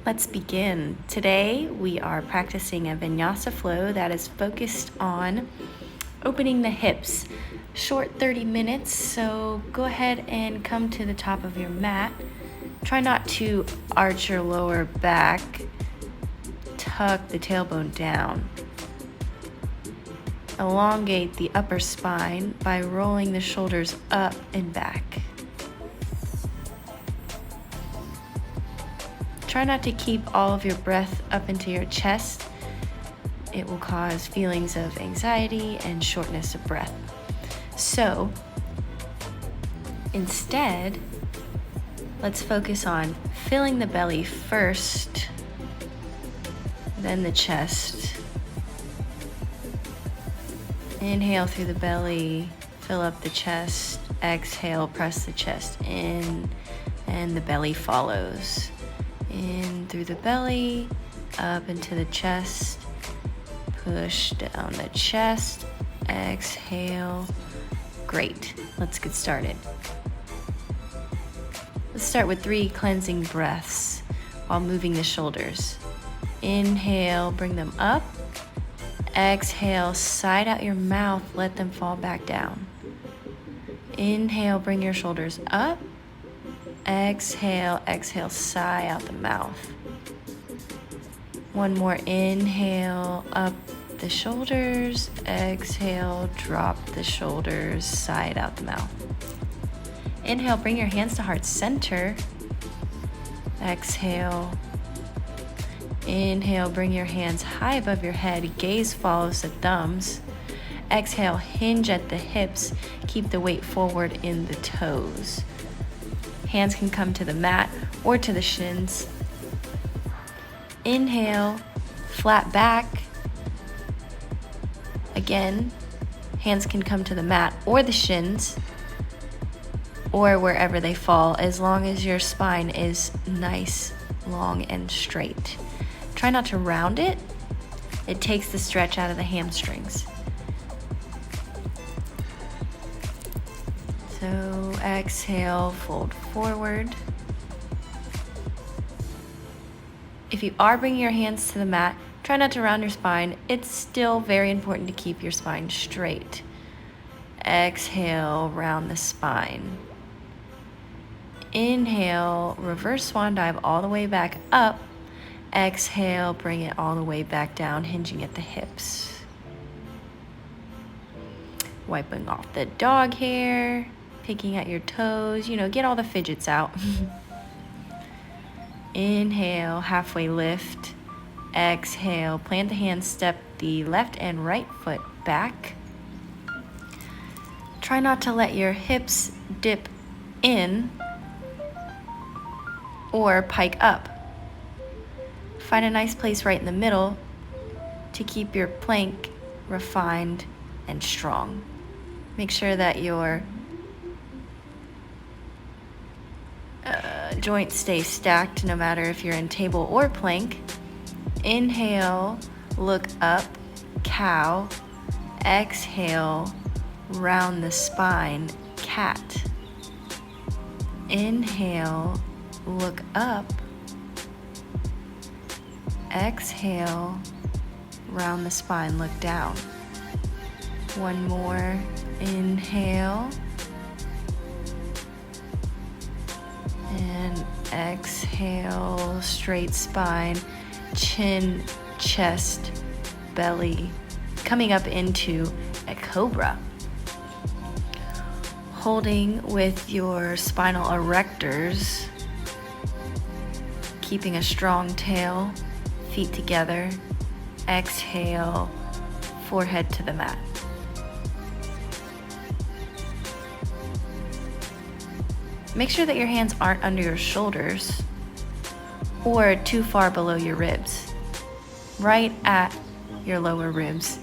Let's begin. Today we are practicing a Vinyasa flow that is focused on opening the hips. Short 30 minutes, so go ahead and come to the top of your mat. Try not to arch your lower back. Tuck the tailbone down. Elongate the upper spine by rolling the shoulders up and back. Try not to keep all of your breath up into your chest. It will cause feelings of anxiety and shortness of breath. So, instead, let's focus on filling the belly first, then the chest. Inhale through the belly, fill up the chest. Exhale, press the chest in, and the belly follows. In through the belly, up into the chest, push down the chest, exhale. Great, let's get started. Let's start with 3 cleansing breaths while moving the shoulders. Inhale, bring them up. Exhale, side out your mouth, let them fall back down. Inhale, bring your shoulders up. Exhale, exhale, sigh out the mouth. One more inhale, up the shoulders. Exhale, drop the shoulders, side out the mouth. Inhale, bring your hands to heart center. Exhale. Inhale, bring your hands high above your head. Gaze follows the thumbs. Exhale, hinge at the hips. Keep the weight forward in the toes. Hands can come to the mat or to the shins. Inhale, flat back. Again, hands can come to the mat or the shins or wherever they fall, as long as your spine is nice, long, and straight. Try not to round it. It takes the stretch out of the hamstrings. So exhale, fold forward. If you are bringing your hands to the mat, try not to round your spine. It's still very important to keep your spine straight. Exhale, round the spine. Inhale, reverse swan dive all the way back up. Exhale, bring it all the way back down, hinging at the hips. Wiping off the dog hair. Picking at your toes, get all the fidgets out. Inhale, halfway lift. Exhale, plant the hands, step the left and right foot back. Try not to let your hips dip in or pike up. Find a nice place right in the middle to keep your plank refined and strong. Make sure that your joints stay stacked no matter if you're in table or plank. Inhale, look up, cow. Exhale, round the spine, cat. Inhale, look up. Exhale, round the spine, look down. One more, inhale. And exhale, straight spine, chin, chest, belly, coming up into a cobra. Holding with your spinal erectors, keeping a strong tail, feet together. Exhale, forehead to the mat. Make sure that your hands aren't under your shoulders or too far below your ribs. Right at your lower ribs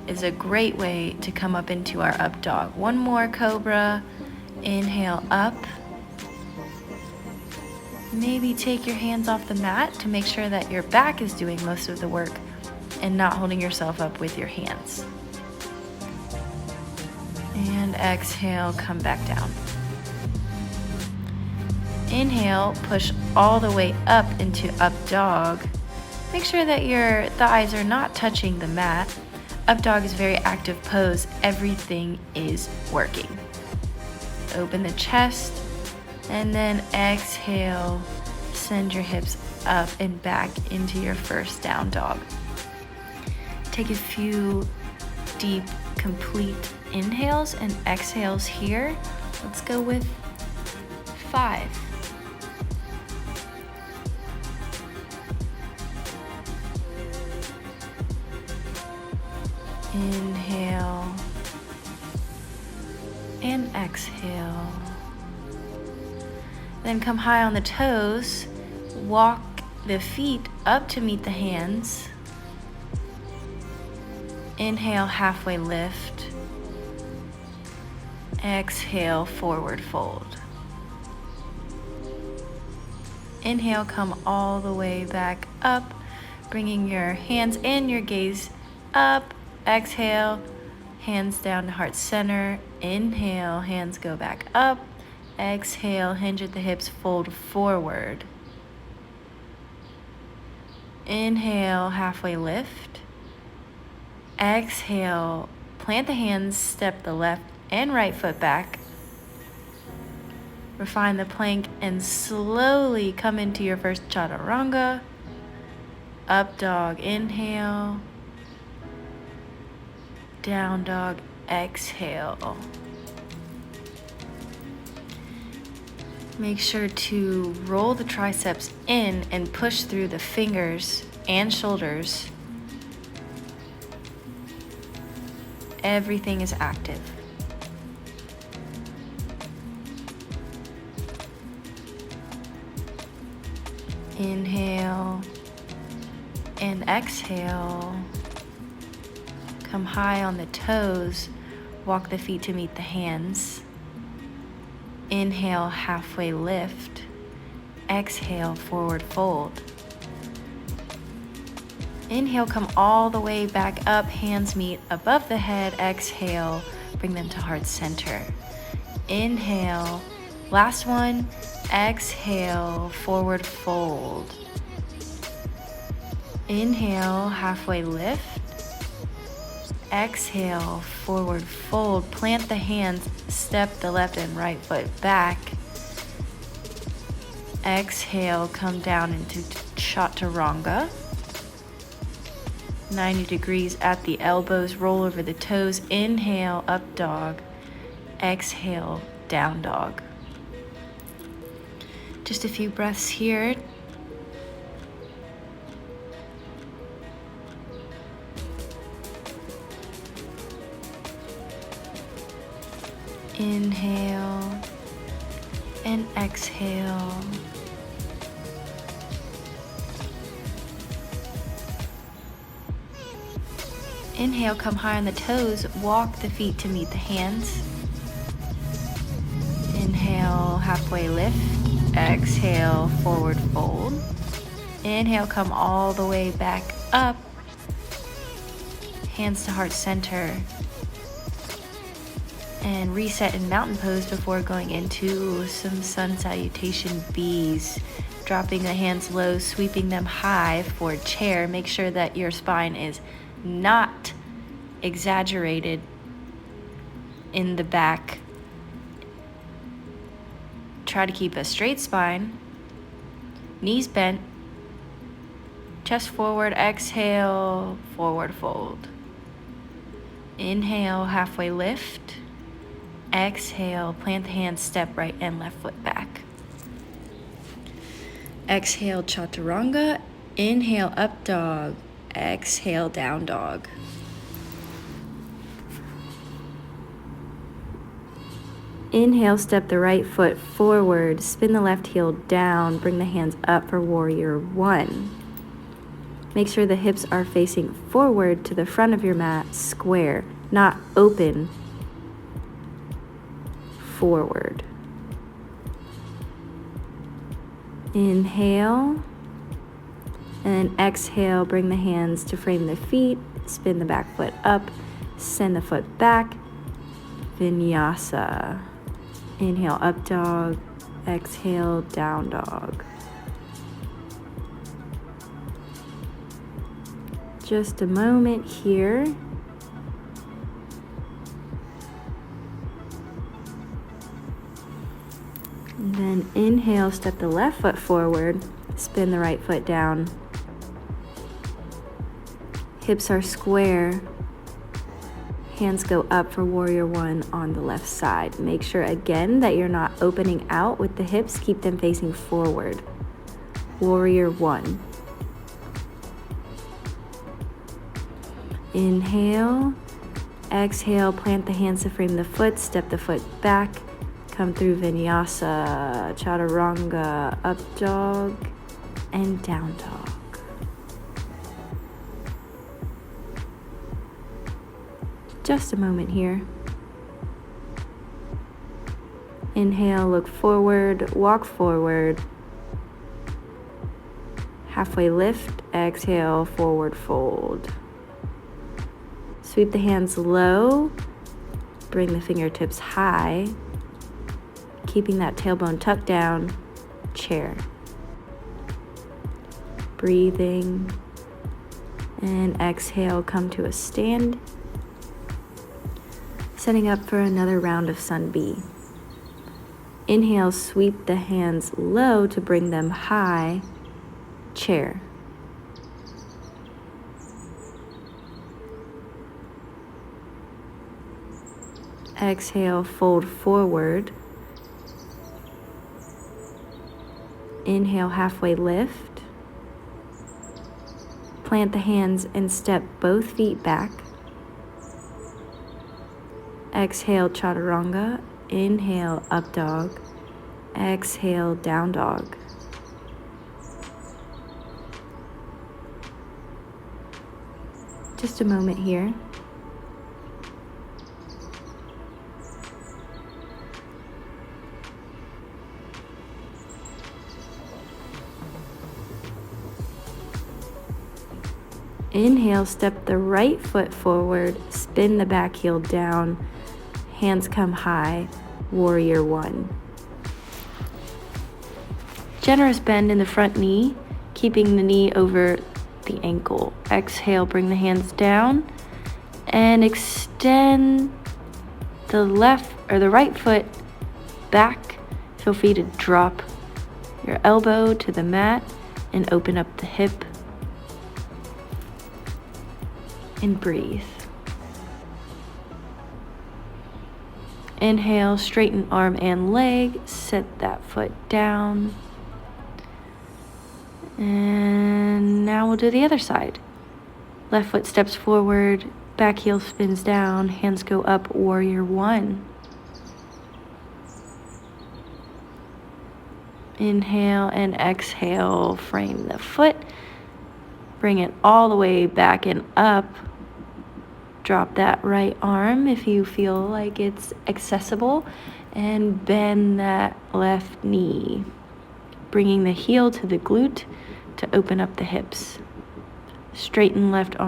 is a great way to come up into our up dog. One more cobra. Inhale up. Maybe take your hands off the mat to make sure that your back is doing most of the work and not holding yourself up with your hands. And exhale, come back down. Inhale, push all the way up into up dog. Make sure that your thighs are not touching the mat. Up dog is a very active pose. Everything is working. Open the chest, and then exhale, send your hips up and back into your first down dog. Take a few deep, complete inhales and exhales here. Let's go with 5. Inhale and exhale. Then come high on the toes. Walk the feet up to meet the hands. Inhale, halfway lift. Exhale, forward fold. Inhale, come all the way back up, bringing your hands and your gaze up. Exhale, hands down to heart center. Inhale, hands go back up. Exhale, hinge at the hips, fold forward. Inhale, halfway lift. Exhale, plant the hands, step the left and right foot back. Refine the plank and slowly come into your first chaturanga. Up dog, inhale. Down dog, exhale. Make sure to roll the triceps in and push through the fingers and shoulders. Everything is active. Inhale and exhale. Come high on the toes. Walk the feet to meet the hands. Inhale, halfway lift. Exhale, forward fold. Inhale, come all the way back up. Hands meet above the head. Exhale, bring them to heart center. Inhale, last one. Exhale, forward fold. Inhale, halfway lift. Exhale, forward fold. Plant the hands, step the left and right foot back. Exhale, come down into chaturanga. 90 degrees at the elbows, roll over the toes. Inhale, up dog. Exhale, down dog. Just a few breaths here. Inhale and exhale. Inhale, come high on the toes, walk the feet to meet the hands. Inhale, halfway lift. Exhale, forward fold. Inhale, come all the way back up. Hands to heart center. And reset in mountain pose before going into some sun salutation B's. Dropping the hands low, sweeping them high for chair. Make sure that your spine is not exaggerated in the back. Try to keep a straight spine. Knees bent. Chest forward, exhale, forward fold. Inhale, halfway lift. Exhale, plant the hands, step right and left foot back. Exhale, chaturanga. Inhale, up dog. Exhale, down dog. Inhale, step the right foot forward, spin the left heel down, bring the hands up for warrior one. Make sure the hips are facing forward to the front of your mat, square, not open, forward. Inhale, and exhale, bring the hands to frame the feet, spin the back foot up, send the foot back, Vinyasa. Inhale, up dog. Exhale, down dog. Just a moment here. And then inhale, step the left foot forward, spin the right foot down. Hips are square. Hands go up for warrior one on the left side. Make sure again that you're not opening out with the hips. Keep them facing forward. Warrior one. Inhale. Exhale, plant the hands to frame the foot. Step the foot back. Come through Vinyasa, Chaturanga, up dog, and down dog. Just a moment here. Inhale, look forward, walk forward. Halfway lift, exhale, forward fold. Sweep the hands low, bring the fingertips high, keeping that tailbone tucked down, chair. Breathing, and exhale, come to a stand. Setting up for another round of Sun B. Inhale, sweep the hands low to bring them high, chair. Exhale, fold forward. Inhale, halfway lift. Plant the hands and step both feet back. Exhale, Chaturanga. Inhale, up dog. Exhale, down dog. Just a moment here. Inhale, step the right foot forward, spin the back heel down, hands come high, warrior one. Generous bend in the front knee, keeping the knee over the ankle. Exhale, bring the hands down and extend the right foot back. Feel free to drop your elbow to the mat and open up the hip. And breathe. Inhale, straighten arm and leg, set that foot down. And now we'll do the other side. Left foot steps forward, back heel spins down, hands go up, warrior one. Inhale and exhale, frame the foot. Bring it all the way back and up. Drop that right arm if you feel like it's accessible, and bend that left knee, bringing the heel to the glute to open up the hips. Straighten left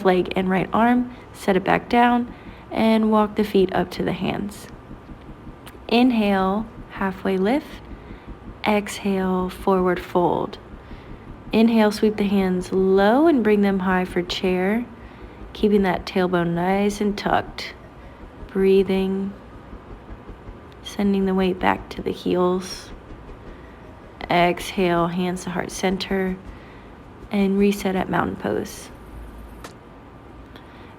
leg and right arm, set it back down, and walk the feet up to the hands. Inhale, halfway lift. Exhale, forward fold. Inhale, sweep the hands low and bring them high for chair, keeping that tailbone nice and tucked. Breathing, sending the weight back to the heels. Exhale, hands to heart center, and reset at mountain pose.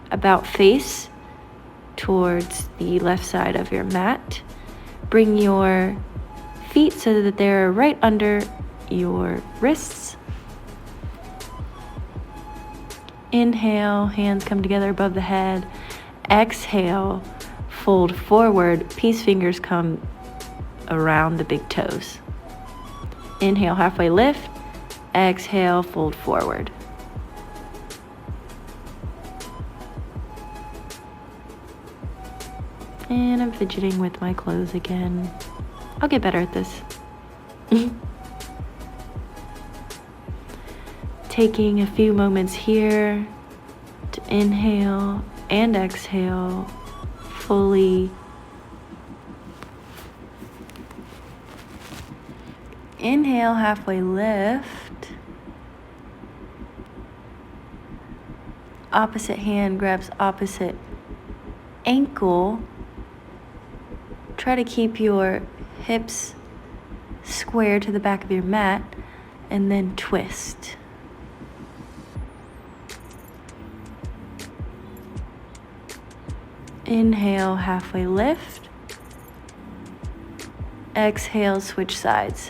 About face towards the left side of your mat. Bring your feet so that they're right under your wrists. Inhale, hands come together above the head. Exhale, fold forward, peace fingers come around the big toes. Inhale, halfway lift. Exhale, fold forward. And I'm fidgeting with my clothes again. I'll get better at this. Taking a few moments here to inhale and exhale fully. Inhale, halfway lift. Opposite hand grabs opposite ankle. Try to keep your hips square to the back of your mat, and then twist. Inhale, halfway lift. Exhale, switch sides.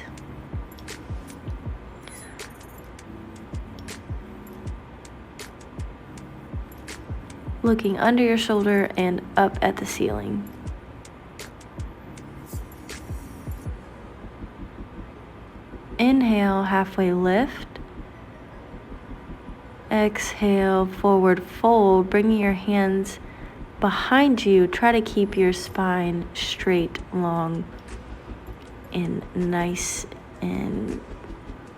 Looking under your shoulder and up at the ceiling. Inhale, halfway lift. Exhale, forward fold, bringing your hands behind you. Try to keep your spine straight, long, and nice and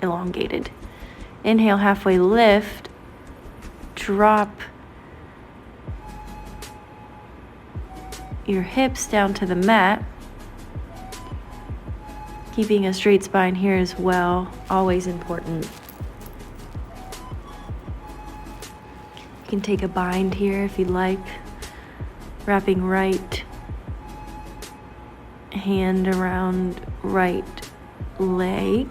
elongated. Inhale, halfway lift. Drop your hips down to the mat. Keeping a straight spine here as well, always important. You can take a bind here if you'd like, wrapping right hand around right leg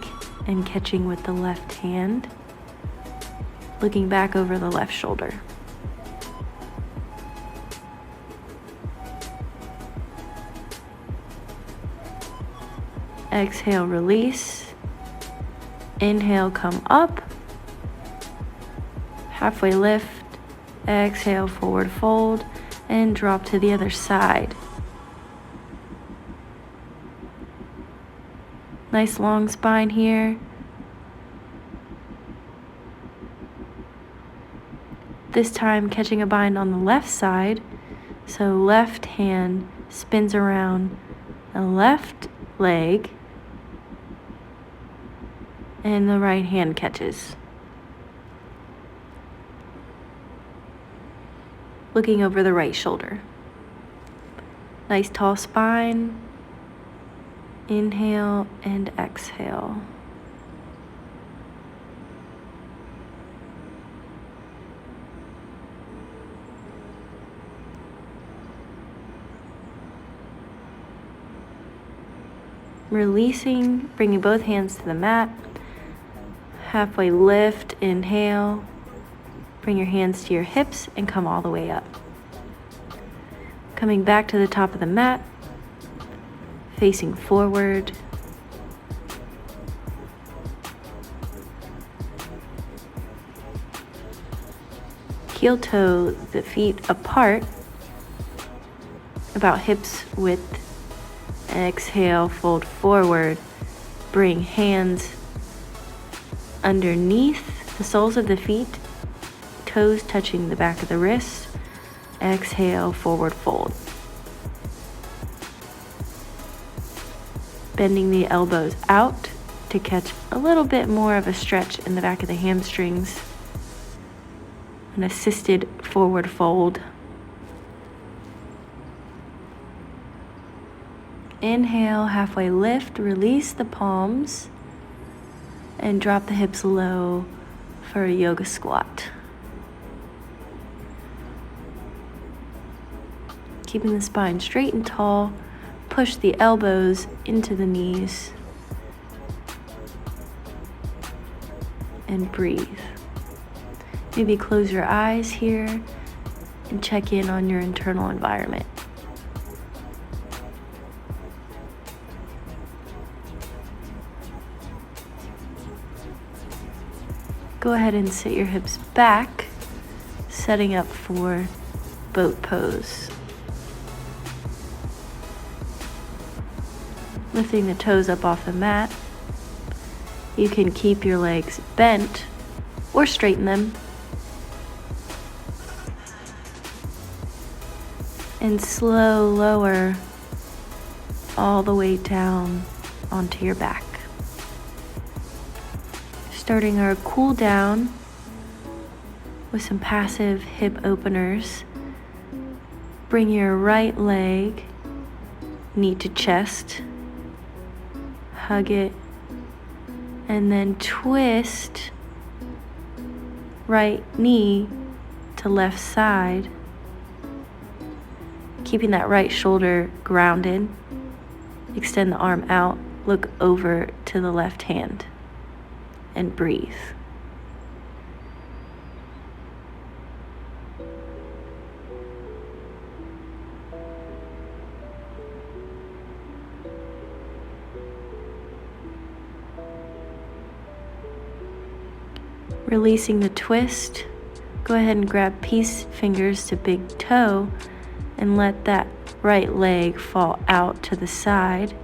and catching with the left hand, looking back over the left shoulder. Exhale, release. Inhale, come up. Halfway lift. Exhale, forward fold, and drop to the other side. Nice long spine here. This time catching a bind on the left side. So left hand spins around the left leg, and the right hand catches. Looking over the right shoulder. Nice tall spine. Inhale and exhale. Releasing, bringing both hands to the mat. Halfway lift, inhale. Bring your hands to your hips and come all the way up. Coming back to the top of the mat, facing forward. Heel toe the feet apart, about hips width. Exhale, fold forward. Bring hands underneath the soles of the feet, toes touching the back of the wrists. Exhale, forward fold. Bending the elbows out to catch a little bit more of a stretch in the back of the hamstrings. An assisted forward fold. Inhale, halfway lift, release the palms, and drop the hips low for a yoga squat. Keeping the spine straight and tall, push the elbows into the knees, and breathe. Maybe close your eyes here and check in on your internal environment. Go ahead and sit your hips back, setting up for boat pose. Lifting the toes up off the mat. You can keep your legs bent or straighten them. And slow lower all the way down onto your back. Starting our cool down with some passive hip openers. Bring your right leg knee to chest. Hug it And then twist right knee to left side, keeping that right shoulder grounded. Extend the arm out, look over to the left hand, and breathe. Releasing the twist, go ahead and grab peace fingers to big toe and let that right leg fall out to the side.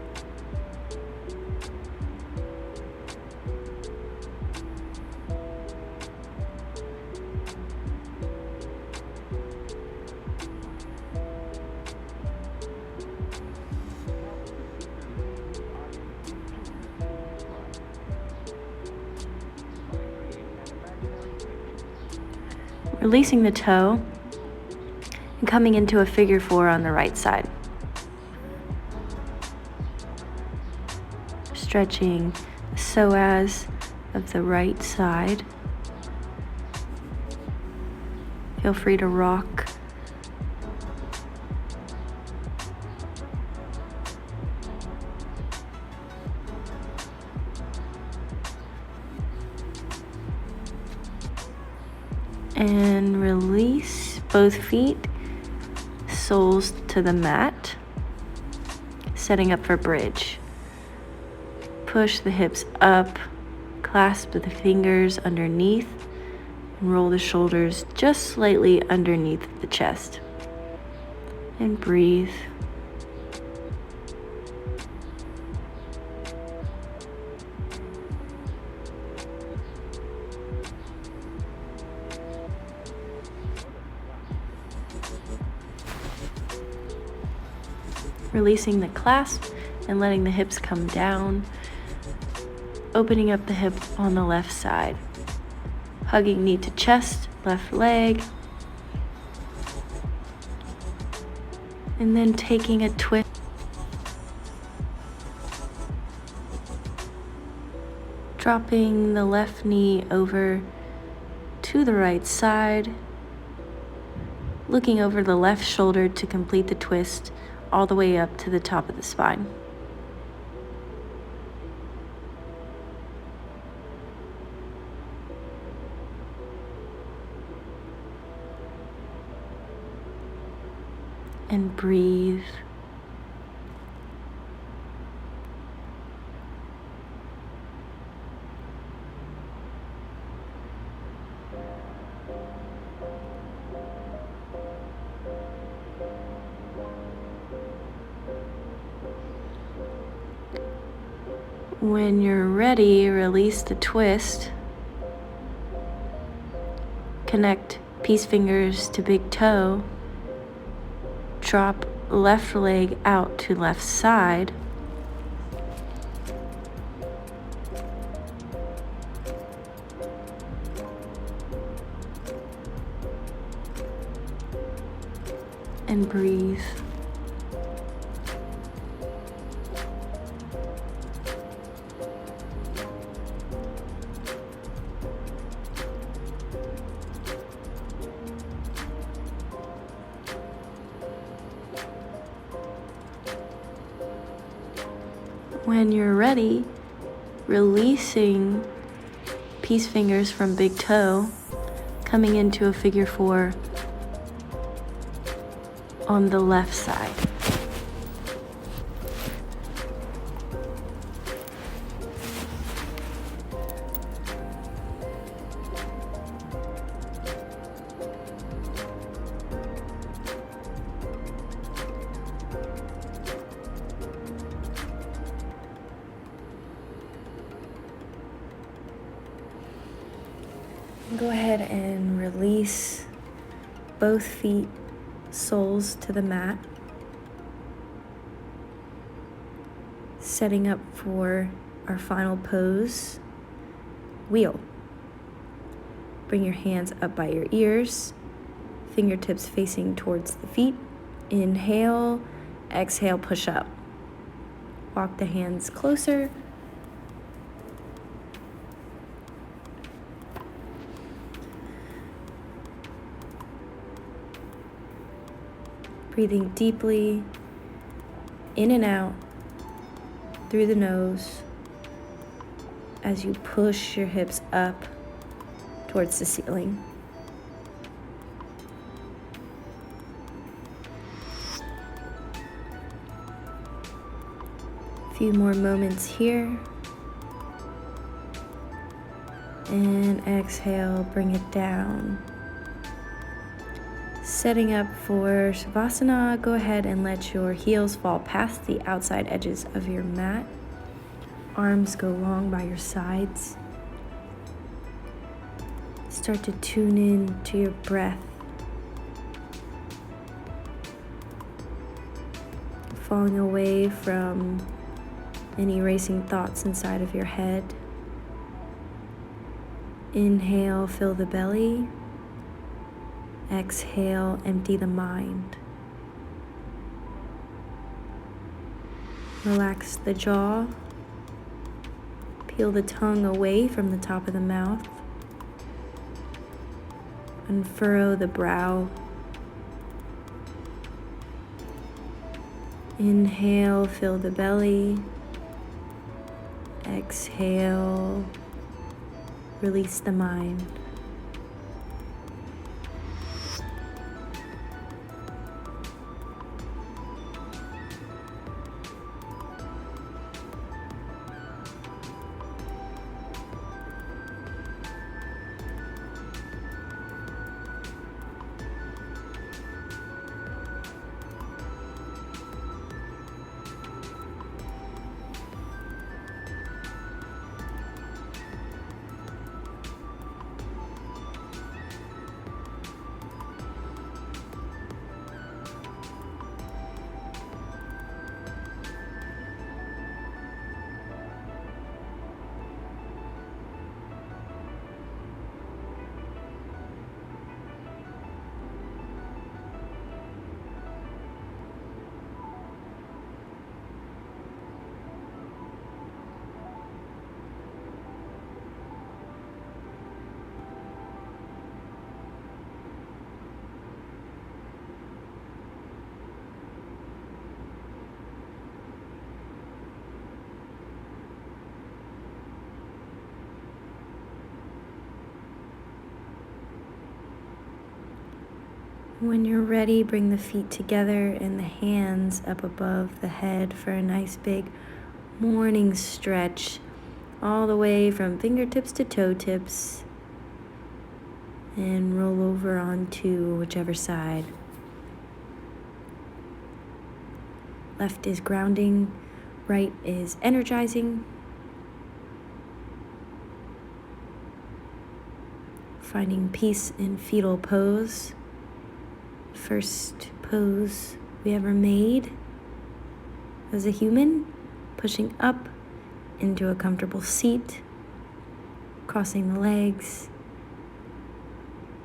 Releasing the toe and coming into a figure four on the right side. Stretching the psoas of the right side. Feel free to rock. And release both feet, soles to the mat, setting up for bridge. Push the hips up, clasp the fingers underneath, and roll the shoulders just slightly underneath the chest. And breathe. Releasing the clasp and letting the hips come down, opening up the hip on the left side, hugging knee to chest, left leg, and then taking a twist. Dropping the left knee over to the right side, looking over the left shoulder to complete the twist all the way up to the top of the spine. And breathe. When you're ready, release the twist. Connect peace fingers to big toe. Drop left leg out to left side. And breathe. When you're ready, releasing peace fingers from big toe, coming into a figure four on the left side. Go ahead and release both feet, soles to the mat. Setting up for our final pose, wheel. Bring your hands up by your ears, fingertips facing towards the feet. Inhale, exhale, push up. Walk the hands closer. Breathing deeply in and out through the nose as you push your hips up towards the ceiling. A few more moments here. And exhale, bring it down. Setting up for Shavasana, go ahead and let your heels fall past the outside edges of your mat. Arms go long by your sides. Start to tune in to your breath. Falling away from any racing thoughts inside of your head. Inhale, fill the belly. Exhale, empty the mind. Relax the jaw. Peel the tongue away from the top of the mouth. Unfurrow the brow. Inhale, fill the belly. Exhale, release the mind. When you're ready, bring the feet together and the hands up above the head for a nice big morning stretch, all the way from fingertips to toe tips, and roll over onto whichever side. Left is grounding, right is energizing. Finding peace in fetal pose. First pose we ever made as a human, pushing up into a comfortable seat, crossing the legs.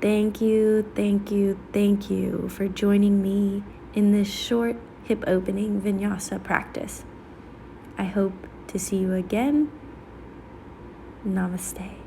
Thank you, thank you, thank you for joining me in this short hip opening Vinyasa practice. I hope to see you again. Namaste.